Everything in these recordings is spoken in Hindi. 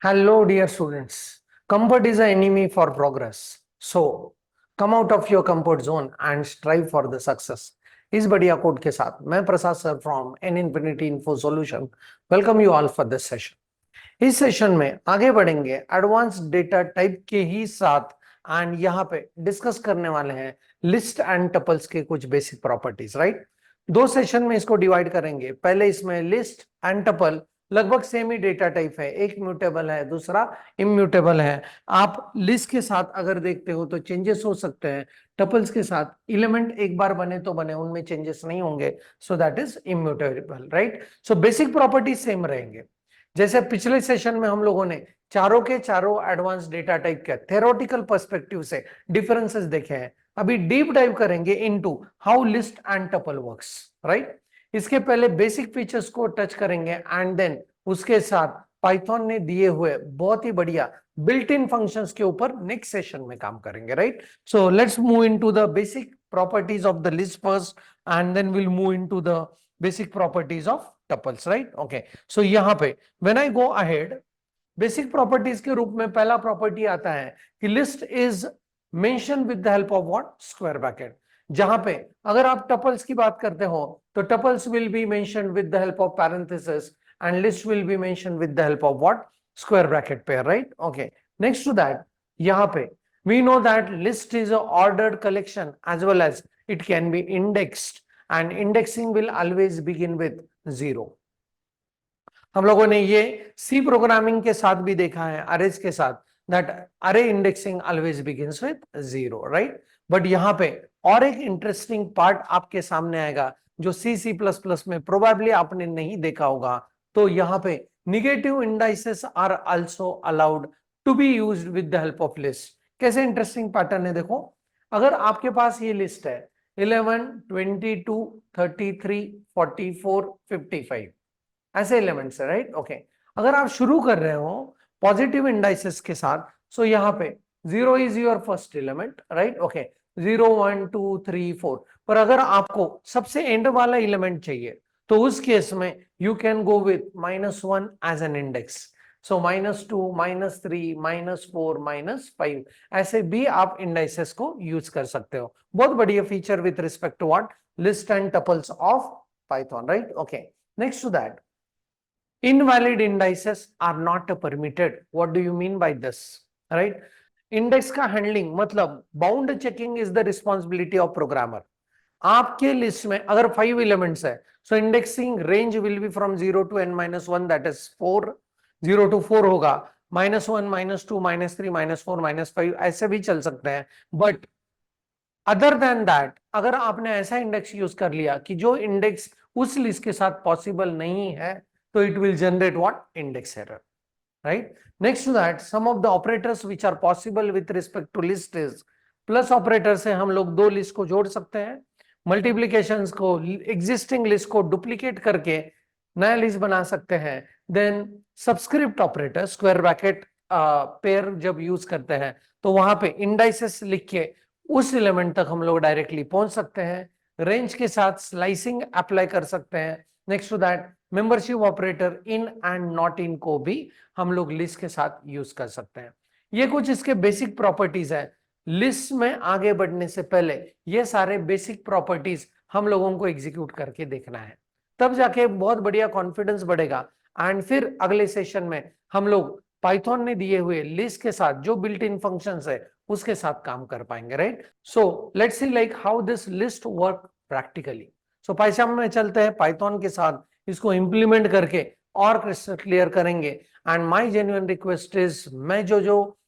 Hello, dear students. Comfort is an enemy for progress. So, come out of your comfort zone and strive for the success. इस बढ़िया कोड के साथ मैं Prasad sir from an infinity info solution welcome you all for this session. इस सेशन में आगे बढ़ेंगे एडवांस डेटा टाइप के ही साथ एंड यहाँ पे डिस्कस करने वाले हैं लिस्ट एंड टपल्स के कुछ बेसिक प्रॉपर्टीज, राइट। दो सेशन में इसको डिवाइड करेंगे। पहले इसमें लिस्ट एंड टपल लगभग सेम ही डेटा टाइप है, एक म्यूटेबल है दूसरा इम्यूटेबल है। आप लिस्ट के साथ अगर देखते हो तो चेंजेस हो सकते हैं, टपल्स के साथ एलिमेंट एक बार बने तो बने, उनमें चेंजेस नहीं होंगे, so that is immutable, right. So basic properties same रहेंगे। जैसे पिछले सेशन में हम लोगों ने चारों के चारों एडवांस डेटा टाइप के थ्योरेटिकल पर्सपेक्टिव से डिफरेंसेस देखे हैं। अभी डीप डाइव करेंगे into how list and tuple works, right. इसके पहले बेसिक फीचर्स को टच करेंगे एंड देन उसके साथ पाइथन ने दिए हुए बहुत ही बढ़िया बिल्ट इन फंक्शंस के ऊपर नेक्स्ट सेशन में काम करेंगे, right. So let's move into the basic properties of the list first and then will move into the basic properties of tuples, right. Okay, so यहाँ पे when I go ahead, basic properties के रूप में पहला प्रॉपर्टी आता है कि list is mention with the help of what, square bracket. जहां पे अगर आप टपल्स की बात करते हो तो tuples will be mention with the help of parenthesis and list will be mention with the help of what, square bracket pair, right. Okay, next to that यहाँ पे we know that list is a ordered collection as well as it can be indexed and indexing will always begin with 0। हम लोगों ने ये सी प्रोग्रामिंग के साथ भी देखा है, अरेज के साथ, दैट अरे indexing always begins with 0, right. But यहाँ पे और एक इंटरेस्टिंग पार्ट आपके सामने आएगा जो सी प्लस प्लस में प्रोबेबली आपने नहीं देखा होगा। तो यहाँ पे negative indices are also allowed to be used with the help of list. कैसे इंटरेस्टिंग पैटर्न है देखो, अगर आपके पास ये लिस्ट है 11, 22, 33, 44, 55 ऐसे एलिमेंट्स है, राइट। ओके, अगर आप शुरू कर रहे हो पॉजिटिव इंडाइसेस के साथ, सो यहाँ पे 0 is your first element, right. Okay, 0, 1, 2, 3, 4। पर अगर आपको सबसे एंड वाला एलिमेंट चाहिए तो उस केस में you can go with -1 as an index. So -2, -3, -4, -5 ऐसे भी आप इंडाइसेस को यूज कर सकते हो। बहुत बढ़िया feature with respect to what, list and tuples of Python, right. Okay, next to that, invalid indices are not permitted। what do you mean by this, right? Index का हैंडलिंग मतलब bound checking is the responsibility of programmer. आपके लिस्ट में अगर 5 एलिमेंट्स है, so indexing range will be from 0 to n-1, that is 4। 0 to 4 होगा, -1, -2, -3, -4, -5 ऐसे भी चल सकते हैं। बट अदर देन दैट, अगर आपने ऐसा इंडेक्स यूज कर लिया कि जो इंडेक्स उस लिस्ट के साथ पॉसिबल नहीं है, तो it will generate what, index error, right? Next to that, some of the operators which are possible with respect to list is plus operator से हम लोग दो लिस्ट को जोड़ सकते हैं, मल्टीप्लीकेशंस को एग्जिस्टिंग लिस्ट को डुप्लीकेट करके नया लिस्ट बना सकते हैं। Then subscript operator, square bracket pair जब यूज करते हैं तो वहां पे इंडाइसेस लिख के उस एलिमेंट तक हम लोग डायरेक्टली पहुंच सकते हैं। रेंज के साथ स्लाइसिंग अप्लाई कर सकते हैं। Next to that, membership operator in and not in को भी हम लोग लिस्ट के साथ यूज कर सकते हैं। ये कुछ इसके बेसिक प्रॉपर्टीज है। लिस्ट में आगे बढ़ने से पहले ये सारे बेसिक प्रॉपर्टीज हम लोगों को एग्जीक्यूट करके देखना है, तब जाके बहुत बढ़िया कॉन्फिडेंस बढ़ेगा। एंड फिर अगले सेशन में हम लोग पाइथन ने दिए हुए लिस्ट के साथ जो बिल्ट इन फंक्शंस है उसके साथ काम कर पाएंगे, right. So let's see like how this list work practically. So Python में चलते हैं, पाइथन के साथ इसको इंप्लीमेंट करके और क्रिस्टल क्लियर करेंगे। And my genuine request is, मैं जो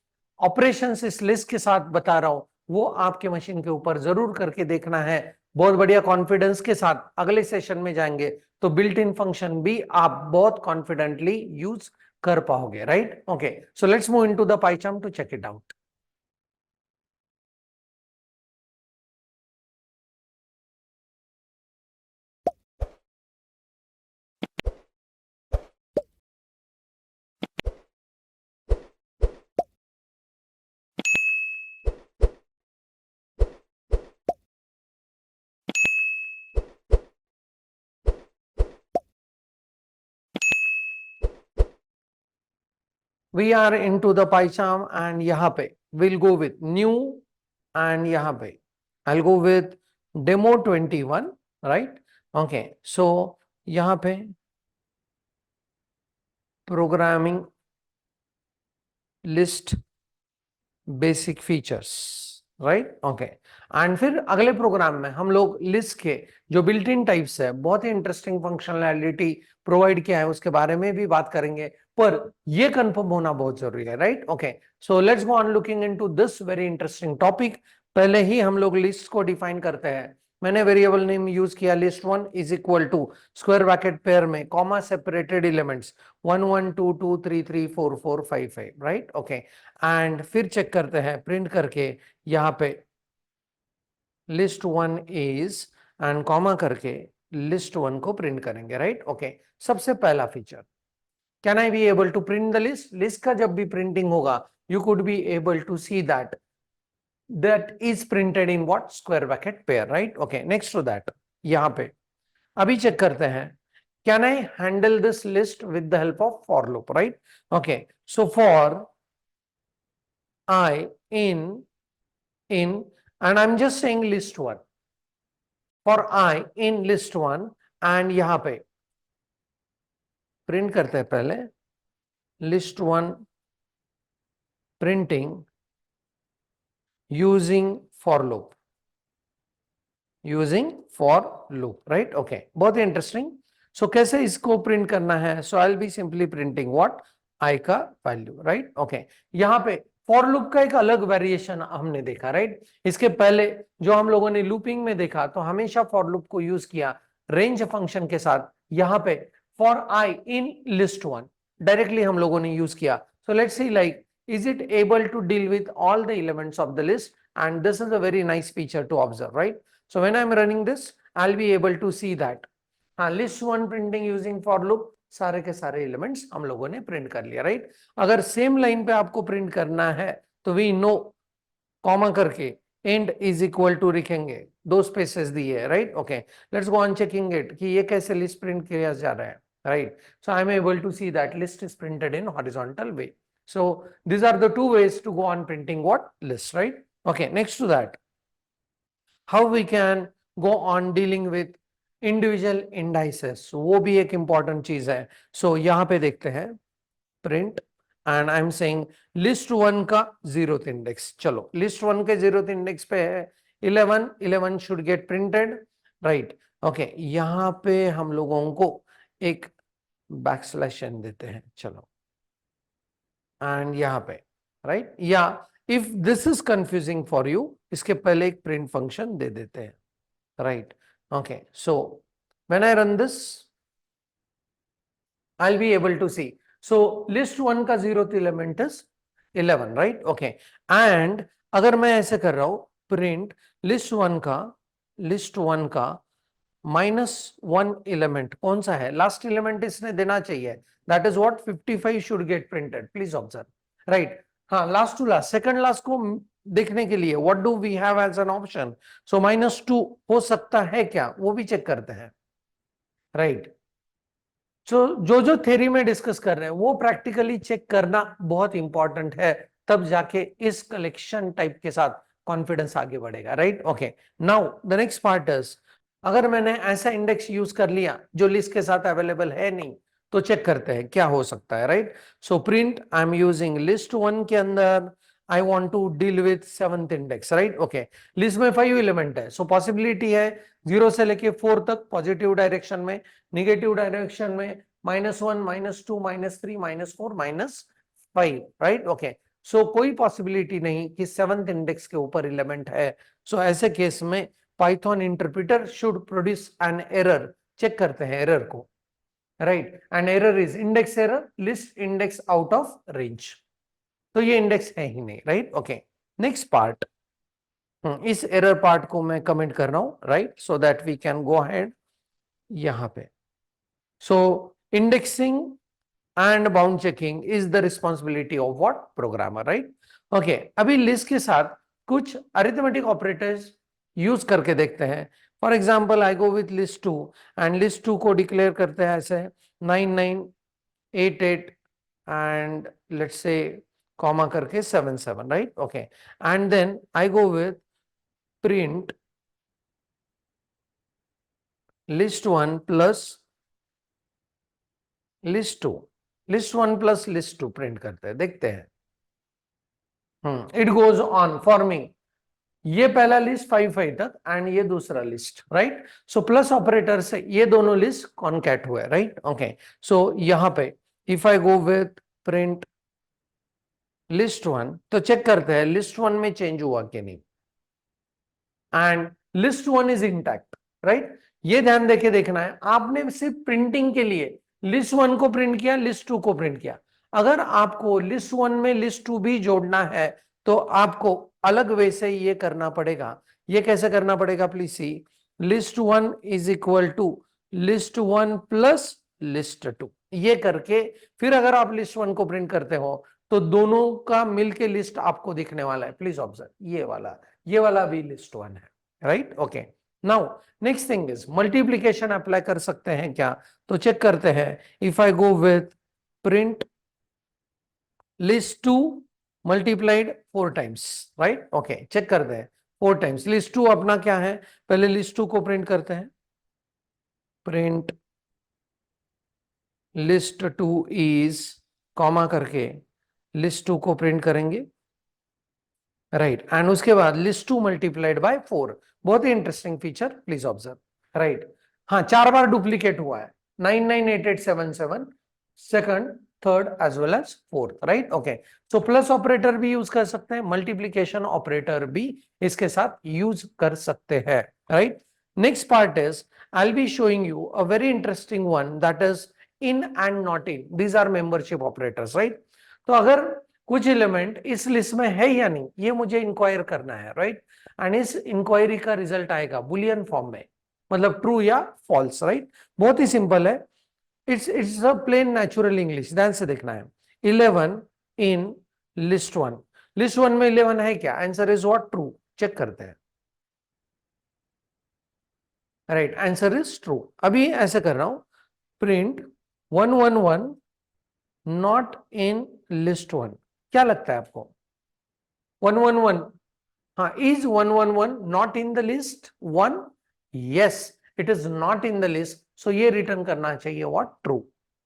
ऑपरेशंस इस लिस्ट के साथ बता रहा हूं वो आपके मशीन के ऊपर जरूर करके देखना है। बहुत बढ़िया कॉन्फिडेंस के साथ अगले सेशन में जाएंगे तो बिल्ट इन फंक्शन भी आप बहुत कॉन्फिडेंटली यूज कर पाओगे, right. Okay, so let's move into the Python to check it out. We are into the PyCharm and यहाँ पे will go with new and यहाँ पे I will go with demo 21, right? Okay, so यहाँ पे programming list basic features, right? Okay, and फिर अगले प्रोग्राम में हम लोग लिस्ट के जो बिल्ट इन टाइप्स है, बहुत ही इंटरेस्टिंग फंक्शनैलिटी प्रोवाइड किया है, उसके बारे में भी बात करेंगे, पर ये कंफर्म होना बहुत जरूरी है, right? Okay, so let's go on looking into this very interesting topic. पहले ही हम लोग लिस्ट को डिफाइन करते हैं। मैंने वेरिएबल नेम यूज किया list one is equal to square bracket pair में comma separated elements 1 1 2 2 3 3 4 4 5 5, right? Okay, and फिर चेक करते हैं प्रिंट करके यहाँ पे list one is end comma करके लिस्ट वन को प्रिंट करेंगे, राइट? ओके, सबसे पहला feature, can I be able to print the list? List का जब भी प्रिंटिंग होगा, you could be able to see that is printed in what? Square bracket pair, right? Okay, next to that, यहाँ पे अभी चेक करते हैं, can I handle this list with the help of for loop, right? Okay, so for I in and I'm just saying list one, for I in list one and यहाँ पे प्रिंट करते हैं पहले list one printing using for loop, right? Okay, बहुत ही इंटरेस्टिंग। सो कैसे इसको प्रिंट करना है? So I will be simply printing what? I का वैल्यू, राइट? ओके, यहाँ पे फॉर लूप का एक अलग वेरिएशन हमने देखा, राइट? इसके पहले जो हम लोगों ने लूपिंग में देखा, तो हमेशा फॉर लूप को यूज किया रेंज फंक्शन के साथ। यहाँ पे for I in list one directly हम लोगों ने यूज किया। So let's see like is it able to deal with all the elements of the list? And this is a very nice feature to observe, right? So when I'm running this, I'll be able to see that list one printing using for loop, सारे के सारे elements हम लोगों ने प्रिंट कर लिया, राइट? अगर सेम लाइन पे आपको प्रिंट करना है तो वी नो कॉमा करके एंड इज इक्वल टू लिखेंगे, दो स्पेसेस दिए है, right? Okay, let's go on checking it कि ये कैसे लिस्ट प्रिंट किया जा रहा है, right? So I am able to see that list is printed in horizontal way. So these are the two ways to go on printing what? List, right? Okay, next to that, how we can go on dealing with individual indices. So वो भी एक important चीज है. So यहाँ पे देखते हैं print and I'm saying list one का 0th index. चलो list one के 0th index पे है 11 should get printed, right? Okay, यहाँ पे हम लोगों को एक बैकस्लैश n देते हैं, चलो, एंड यहाँ पे, राइट? या if this is confusing for you, इसके पहले एक प्रिंट फंक्शन दे देते हैं, right? Okay, so when I run this I will be able to see, so list one का 0th element is 11, right? Okay, and अगर मैं ऐसे कर रहा हूं प्रिंट लिस्ट वन का -1 एलिमेंट, कौन सा है? लास्ट एलिमेंट इसने देना चाहिए, that is what 55 should get printed, please observe, right? हाँ, last to last, second last को देखने के लिए what do we have as an option? So -2 हो सकता है क्या, वो भी चेक करते हैं, राइट? सो जो थ्योरी में डिस्कस कर रहे हैं वो प्रैक्टिकली चेक करना बहुत इंपॉर्टेंट है, तब जाके इस कलेक्शन टाइप के साथ कॉन्फिडेंस आगे बढ़ेगा, right? Okay, now the next part is, अगर मैंने ऐसा इंडेक्स यूज कर लिया जो लिस्ट के साथ अवेलेबल है नहीं, तो चेक करते हैं क्या हो सकता है, right? So print I am using list one के अंदर I want to deal with 7th index, right? Okay, list में 5 एलिमेंट है, सो पॉसिबिलिटी है 0 से लेके 4 तक पॉजिटिव डायरेक्शन में, निगेटिव डायरेक्शन में -1 -2 -3 -4 -5, राइट? ओके, सो कोई पॉसिबिलिटी नहीं कि 7th इंडेक्स के ऊपर एलिमेंट है। सो ऐसे केस में Python interpreter should produce an error, check करते हैं एरर को, right? And error is index error, list index out of range, तो ये इंडेक्स है ही नहीं, राइट? ओके, नेक्स्ट पार्ट, इस एरर पार्ट को मैं कमेंट कर रहा हूं, right? So that we can go ahead यहां पे। So indexing and bound checking is the responsibility of what? Programmer, right? Okay, अभी लिस्ट के साथ कुछ अरिथमेटिक ऑपरेटर्स यूज करके देखते हैं। For example I go with list 2 and list 2 को डिक्लेयर करते हैं ऐसे 9988 and let's say comma करके 7 7, right? Okay, and then I go with print list1 plus list2, list1 plus list2 print करते हैं, देखते हैं। इट गोज ऑन फॉर्मिंग, ये पहला लिस्ट 5 5 तक एंड ये दूसरा लिस्ट, राइट? सो प्लस ऑपरेटर से ये दोनों लिस्ट कॉन्कैट हुए, राइट? ओके, सो यहां पे if I go with print list1, तो चेक करते हैं list1 में चेंज हुआ कि नहीं, and list1 is intact, right? ये ध्यान देके देखना है, आपने सिर्फ प्रिंटिंग के लिए list1 को प्रिंट किया, list2 को प्रिंट किया। अगर आपको list1 में list2 भी जोड़ना है तो आपको अलग वे से ये करना पड़ेगा। ये कैसे करना पड़ेगा, please see, list1 is equal to list1 plus list2, ये करके फिर अगर आप list1 को प्रिंट करते हो तो दोनों का मिलके लिस्ट आपको दिखने वाला है। प्लीज ऑब्जर्व, ये वाला भी list1 है, right? Okay, now next thing is multiplication apply कर सकते हैं क्या, तो चेक करते हैं। If I go with print list2 multiplied 4 times, right? Okay, check करते हैं 4 टाइम्स। list2 अपना क्या है, पहले list2 को प्रिंट करते हैं, प्रिंट list2 इज कॉमा करके list2 को प्रिंट करेंगे, राइट? एंड उसके बाद list2 मल्टीप्लाइड बाय 4, बहुत ही interesting feature, please observe, right? हाँ, 4 बार डुप्लीकेट हुआ है, 9 9 8 8 7 7, second, third as well as fourth, right? Okay, so plus operator भी यूज कर सकते हैं, मल्टीप्लीकेशन ऑपरेटर भी इसके साथ यूज कर सकते हैं, right? Next part is I will be showing you a very interesting one, that is in and not in, these are membership operators, right? तो अगर कुछ एलिमेंट इस लिस्ट में है या नहीं, ये मुझे इंक्वायर करना है, राइट? एंड इस इंक्वायरी का रिजल्ट आएगा बुलियन फॉर्म में, मतलब ट्रू या फॉल्स, राइट? बहुत ही सिंपल है, it's a plain natural English, ध्यान से देखना है। 11 इन list1, list1 में 11 है क्या, answer is what, true, check करते हैं, राइट? Answer is true. अभी ऐसे कर रहा हूं, प्रिंट 111 नॉट इन list1, क्या लगता है आपको? 111, हाँ, is 111 not in the list 1? Yes, it is not in the list, so ये रिटर्न करना चाहिए what, true.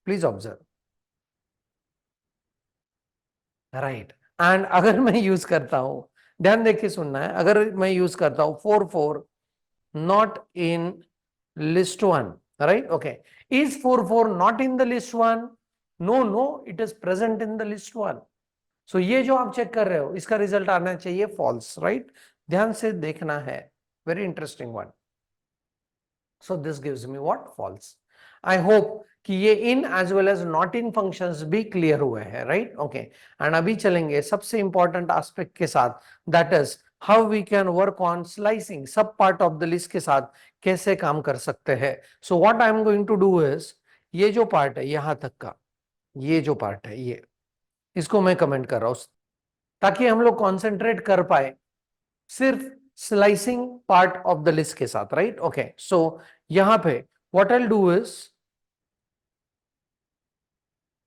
Please observe, right? And अगर मैं यूज करता हूं, ध्यान देख के सुनना है, अगर मैं यूज करता हूं 44 not in list1, right? Okay, is 44 not in the list1? No no, it is present in the list1, so ये जो आप चेक कर रहे हो इसका रिजल्ट आना चाहिए फॉल्स, राइट? ध्यान से देखना है, very interesting one. So this gives me what, false. I hope कि ये in as well as not in functions भी क्लियर हुए हैं, राइट? ओके, एंड अभी चलेंगे सबसे इंपॉर्टेंट एस्पेक्ट के साथ, that is how we can work on slicing, sub part of the list के साथ कैसे काम कर सकते हैं। So what I am going to do is, ये जो पार्ट है यहां तक का, ये जो पार्ट है ये, इसको मैं कमेंट कर रहा हूं ताकि हम लोग कॉन्सेंट्रेट कर पाए सिर्फ slicing part of the list के साथ, राइट? ओके, सो यहां पे what I will do is,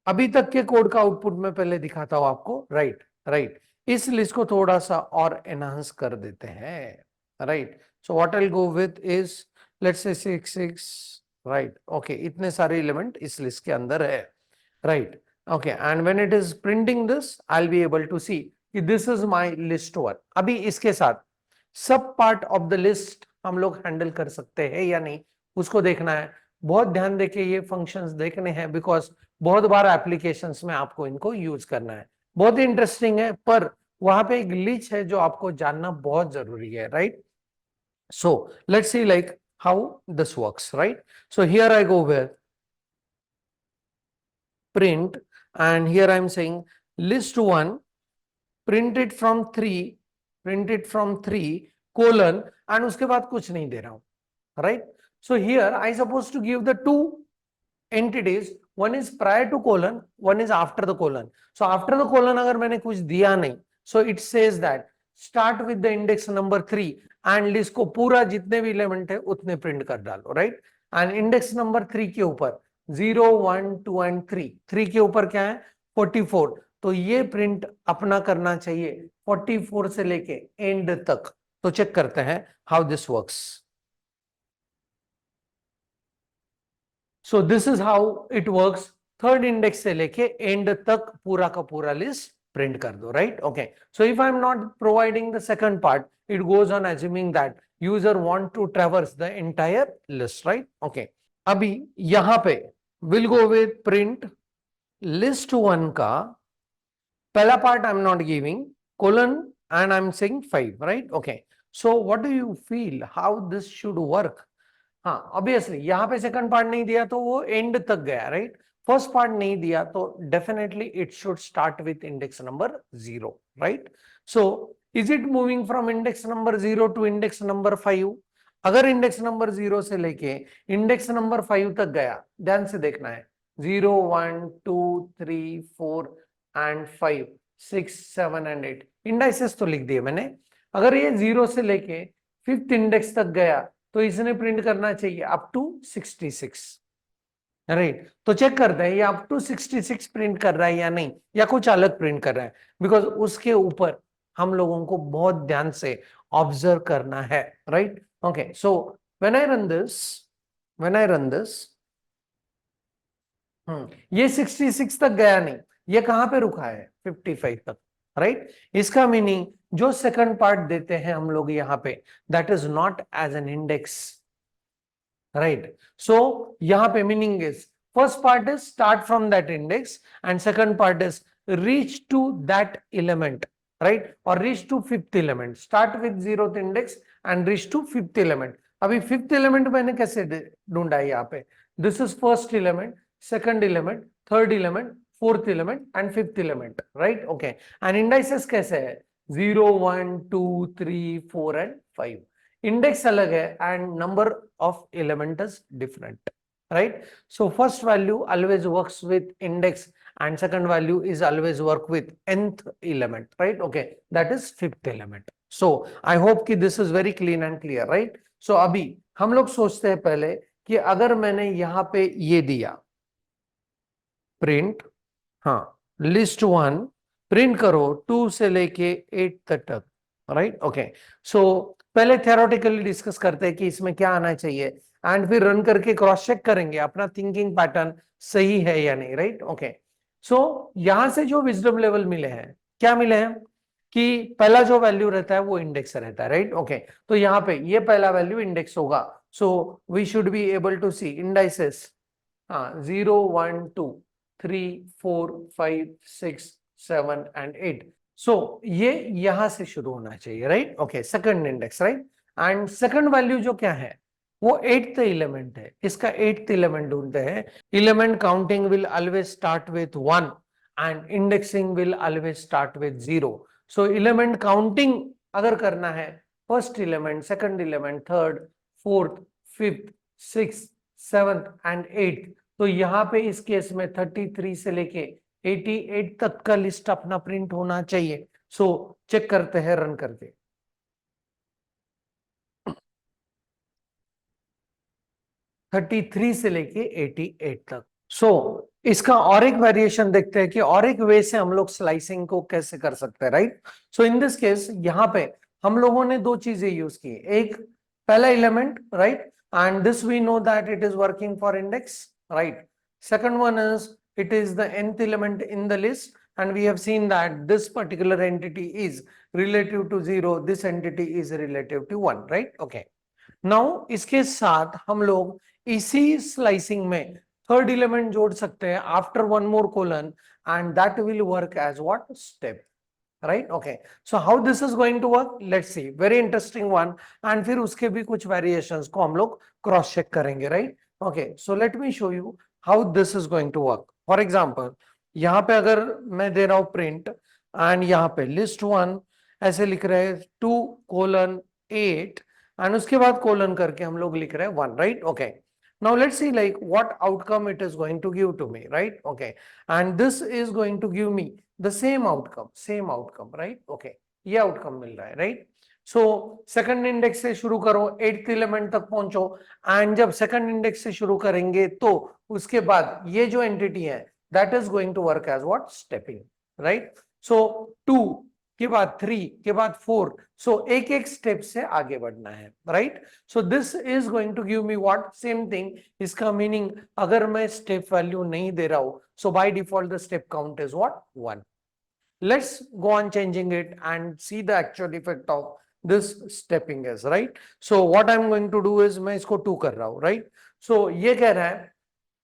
अभी तक के कोड का आउटपुट मैं पहले दिखाता हूं आपको, राइट? राइट, इस लिस्ट को थोड़ा सा और एनहांस कर देते हैं, right? So what I will go with is, let's say 6 6, right? Okay, इतने सारे एलिमेंट इस लिस्ट के अंदर है, right? Okay, and when it is printing this I will be able to see कि दिस इज माय list1। अभी इसके साथ सब पार्ट ऑफ द लिस्ट हम लोग हैंडल कर सकते हैं या नहीं, उसको देखना है। बहुत ध्यान देके ये फंक्शंस देखने हैं, बिकॉज बहुत बार एप्लीकेशंस में आपको इनको यूज करना है। बहुत ही इंटरेस्टिंग है, पर वहां पे एक ग्लिच है जो आपको जानना बहुत जरूरी है, right? So let's see like how this works, right? So here I go with print, and here I am saying list1 printed from 3 colon, and उसके बाद कुछ नहीं दे रहा हूं, right? So here I supposed to give the two entities, one is prior to colon, one is after the colon. So after the colon अगर मैंने कुछ दिया नहीं, so it says that start with the index number 3 and list को पूरा जितने भी एलिमेंट है उतने प्रिंट कर डालो, राइट? एंड इंडेक्स नंबर 3 के ऊपर 0 1 2 एंड 3 के ऊपर क्या है, 44, तो ये प्रिंट अपना करना चाहिए 44 से लेके एंड तक। तो चेक करते हैं how this works. So this is how it works. Third index से लेके एंड तक पूरा का पूरा लिस्ट प्रिंट कर दो, right? Okay, so if I am not providing the second part, it goes on assuming that user want to traverse the entire list, right? Okay, अभी यहां पे we'll go with print list one का पहला part I am not giving colon and I'm saying 5, right? Okay, so what do you feel how this should work? हाँ, ऑब्वियसली यहाँ पे सेकंड पार्ट नहीं दिया तो वो एंड तक गया, राइट? फर्स्ट पार्ट नहीं दिया तो definitely it should start with index number 0, right? So is it moving from index number 0 to index number 5? अगर इंडेक्स नंबर 0 से लेके इंडेक्स नंबर 5 तक गया, ध्यान से देखना है, 0 1 2 3 4 एंड 5 6 7 एंड 8 इंडाइसेस तो लिख दिए मैंने। अगर ये 0 से लेके फिफ्थ इंडेक्स तक गया तो इसने प्रिंट करना चाहिए अप टू 66, राइट? तो चेक करते हैं ये अप टू 66 प्रिंट कर रहा है या नहीं, या कुछ अलग प्रिंट कर रहा है, बिकॉज उसके ऊपर हम लोगों को बहुत ध्यान से ऑब्जर्व करना है, right? Okay, so when I run this, ये 66 तक गया नहीं, ये कहां पे रुका है? 55 तक, राइट? इसका मीनिंग जो सेकंड पार्ट देते हैं हम लोग यहाँ पे, that is not as an index, right? So यहाँ पे meaning is first part is start from that index and second part is reach to that element, right? और reach to fifth element, start with 0th index and reach to fifth element. अभी फिफ्थ एलिमेंट मैंने कैसे ढूंढा है? यहाँ पे this is first element, second element, third element, fourth element and fifth element, right? Okay, and indices कैसे है? 0 1 2 3 4 and 5। index अलग है and number of element is different, right? So first value always works with index and second value is always work with nth element, right? Okay, that is fifth element. So I hope कि this is very clean and clear, right? So अभी हम लोग सोचते हैं पहले कि अगर मैंने यहाँ पे ये दिया प्रिंट, हाँ, लिस्ट 1 प्रिंट करो 2 से लेके 8 तक, राइट? ओके, सो पहले थ्योरेटिकली डिस्कस करते हैं कि इसमें क्या आना चाहिए एंड फिर रन करके क्रॉस चेक करेंगे अपना थिंकिंग पैटर्न सही है या नहीं, राइट? ओके, सो यहां से जो विजडम लेवल मिले हैं, क्या मिले हैं कि पहला जो वैल्यू रहता है वो इंडेक्स रहता है, राइट? ओके, तो यहाँ पे ये पहला वैल्यू इंडेक्स होगा, so we should be able to see indices, हाँ, 0 1 2 3 4 5 6 7 एंड 8। सो ये यहां से शुरू होना चाहिए, right? Okay, second index, right? And second value जो क्या है वो 8th एलिमेंट है, इसका 8th एलिमेंट ढूंढते हैं। Element counting will always start with 1 and indexing will always start with 0। So element counting अगर करना है, first element, second element, third, fourth, fifth, six, seventh and 8th, तो यहाँ पे इस केस में 33 से लेके 88 तक का लिस्ट अपना प्रिंट होना चाहिए। सो चेक करते हैं रन करके, 33 से लेके 88 तक। सो इसका और एक वेरिएशन देखते हैं कि और एक वे से हम लोग स्लाइसिंग को कैसे कर सकते हैं, right? So in this case यहाँ पे हम लोगों ने दो चीजें यूज की, एक पहला element, right? And this we know that it is working for index, right? Second one is it is the nth element in the list and we have seen that this particular entity is relative to 0, this entity is relative to 1, right? Okay, now इसके साथ हम लोग इसी स्लाइसिंग में थर्ड एलिमेंट जोड़ सकते हैं after one more colon and that will work as what? Step, right? Okay, so how this is going to work, let's see, very interesting one, and फिर उसके भी कुछ variations को हम लोग cross check करेंगे, right? Okay, so let me show you how this is going to work. For example, यहाँ पे अगर मैं दे रहा हूँ print and यहाँ पे list 1 ऐसे लिख रहे हैं 2:8 and उसके बाद कोलन करके हम लोग लिख रहे हैं 1, right? Okay, now let's see like what outcome it is going to give to me, right? Okay, and this is going to give me the same outcome, right? Okay, ये outcome मिल रहा है, right? So second index से शुरू करो, 8th element तक पहुंचो, and जब second index से शुरू करेंगे तो उसके बाद ये जो entity है that is going to work as what? Stepping, right? So 2 के बाद 3 के बाद 4, so एक एक स्टेप से आगे बढ़ना है, right? So this is going to give me what? Same thing. इसका मीनिंग अगर मैं स्टेप वैल्यू नहीं दे रहा हूं, so by default the step count is what? 1. Let's go on changing it and see the actual effect of this stepping is, right? So what I'm going to do is मैं इसको 2 कर रहा हूं, right? So ये कह रहा है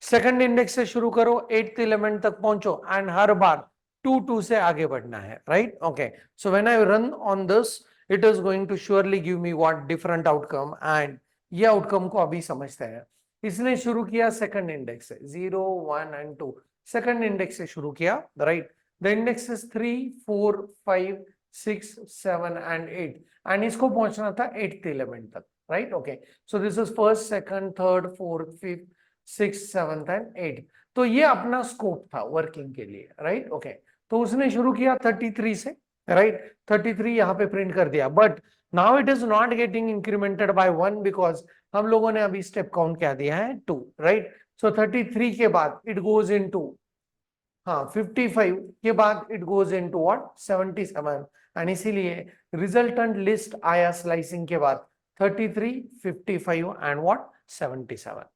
सेकंड इंडेक्स से शुरू करो, 8th एलिमेंट तक पहुंचो एंड हर बार 2 से आगे बढ़ना है, right? Okay, so when I run on this, it is going to surely give me what? Different outcome, and ये आउटकम को अभी समझते हैं. इसने शुरू किया सेकंड इंडेक्स से, 0 1 एंड 2, सेकंड इंडेक्स से शुरू किया, right? The index is 3 4 5 6 7 and 8, and इसको पहुंचना था 8th एलिमेंट तक, right? Okay, so this is first, second, third, fourth, fifth, 6 7 and 8. तो ये अपना स्कोप था वर्किंग के लिए, राइट? ओके, तो उसने शुरू किया 33 से, राइट? 33 यहाँ पे प्रिंट कर दिया, but now it is not getting incremented by 1 because हम लोगों ने अभी स्टेप काउंट क्या दिया है? 2, राइट? सो 33 के बाद इट गोज इनटू 55 के बाद it goes into what? 77, and इसीलिए रिजल्टेंट लिस्ट आया स्लाइसिंग के बाद 33 55 and what? 77.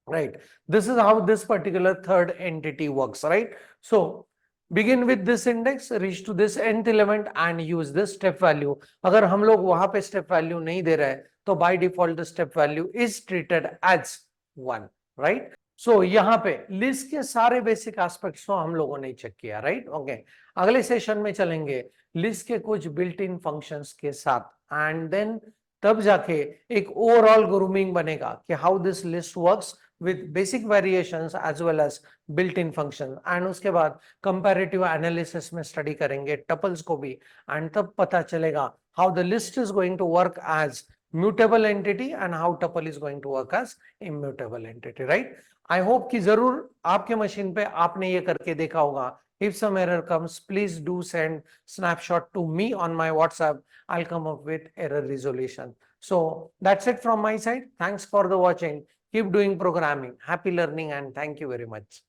Right, this is how this particular third entity works, right? So begin with this index, reach to this nth element and use this step value. अगर हम लोग वहां पे step value नहीं दे रहे तो by default the step value is treated as 1, right? So यहाँ पे list के सारे basic aspects को हम लोगों ने चेक किया, right? Okay, अगले सेशन में चलेंगे list के कुछ built in functions के साथ, and then तब जाके एक ओवरऑल ग्रूमिंग बनेगा कि how this list works with basic variations as well as built-in functions, and उसके बाद comparative analysis में study करेंगे tuples को भी, and तब पता चलेगा how the list is going to work as mutable entity and how tuple is going to work as immutable entity, right? I hope कि जरूर आपके मशीन पे आपने ये करके देखा होगा. If some error comes, please do send snapshot to me on my WhatsApp. I'll come up with error resolution. So that's it from my side. Thanks for the watching. Keep doing programming. Happy learning and thank you very much.